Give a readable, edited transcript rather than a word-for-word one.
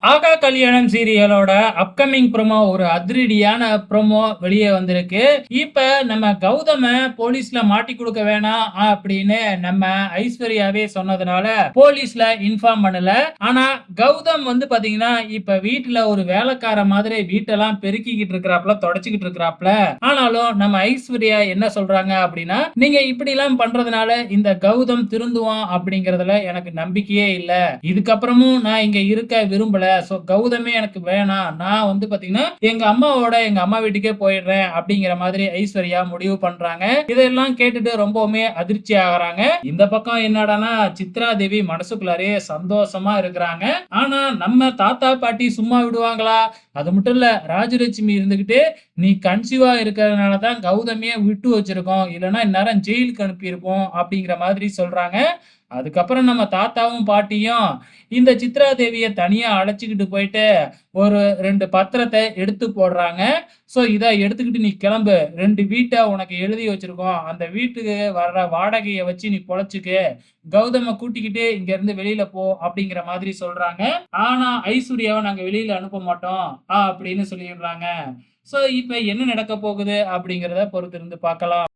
ஆகா கல்யாணம் சீரியலோட upcoming promo ஒரு அதிரடியான ப்ரோமோ வெளியே வந்திருக்கு. இப்ப நம்ம கௌதம போலீஸ்ல மாட்டி குடுக்க வேணாம் அப்படின்னு நம்ம ஐஸ்வர்யாவே சொன்னதுனால போலீஸ்ல இன்ஃபார்ம் பண்ணல. ஆனா கௌதம் வந்து பாத்தீங்கன்னா இப்ப வீட்டுல ஒரு வேலைக்கார மாதிரி வீட்டெல்லாம் பெருக்கிக்கிட்டு இருக்கிறாப்ல, தொடச்சுக்கிட்டு இருக்கிறாப்ல. ஆனாலும் நம்ம ஐஸ்வர்யா என்ன சொல்றாங்க அப்படின்னா, நீங்க இப்படி எல்லாம் பண்றதுனால இந்த கௌதம் திருந்துவான் அப்படிங்கறதுல எனக்கு நம்பிக்கையே இல்ல. இதுக்கப்புறமும் நான் இங்க இருக்க விரும்பல. சோ கௌதமே எனக்கு வேணாம். நான் வந்து பாத்தீங்கன்னா எங்க அம்மா வீட்டுக்கே போயிடுறேன் அப்படிங்கிற மாதிரி ஐஸ்வர்யா முடிவு பண்றாங்க. இதெல்லாம் கேட்டுட்டு ரொம்பவுமே அதிர்ச்சி ஆகுறாங்க. இந்த பக்கம் என்னடான்னா சித்ரா தேவி மனசுக்குள்ளாரே சந்தோஷமா இருக்கிறாங்க. ஆனா நம்ம தாத்தா பாட்டி சும்மா விடுவாங்களா? அது மட்டும் இல்ல, ராஜலட்சுமி இருந்துகிட்டு நீ கன்சீவா இருக்கிறதுனால தான் கௌதமியே விட்டு வச்சிருக்கோம். இல்லன்னா இந்நேரம் ஜெயிலுக்கு அனுப்பியிருப்போம் அப்படிங்கிற மாதிரி சொல்றாங்க. அதுக்கப்புறம் நம்ம தாத்தாவும் பாட்டியும் இந்த சித்ரா தேவிய தனியா அழைச்சுக்கிட்டு போயிட்டு ஒரு 2 பத்திரத்த எடுத்து போடுறாங்க. சோ இத எடுத்துக்கிட்டு நீ கிளம்பு. 2 வீட்ட உனக்கு எழுதி வச்சிருக்கோம். அந்த வீட்டுக்கு வர்ற வாடகைய வச்சு நீ பொழச்சுக்க. கௌதம கூட்டிக்கிட்டு இங்க இருந்து வெளியில போ அப்படிங்கிற மாதிரி சொல்றாங்க. ஆனா ஐஸ்வர்யாவ நாங்க வெளியில அனுப்ப மாட்டோம் அப்படின்னு சொல்லிடுறாங்க. சோ இப்ப என்ன நடக்க போகுது அப்படிங்கிறத பொறுத்திருந்து பார்க்கலாம்.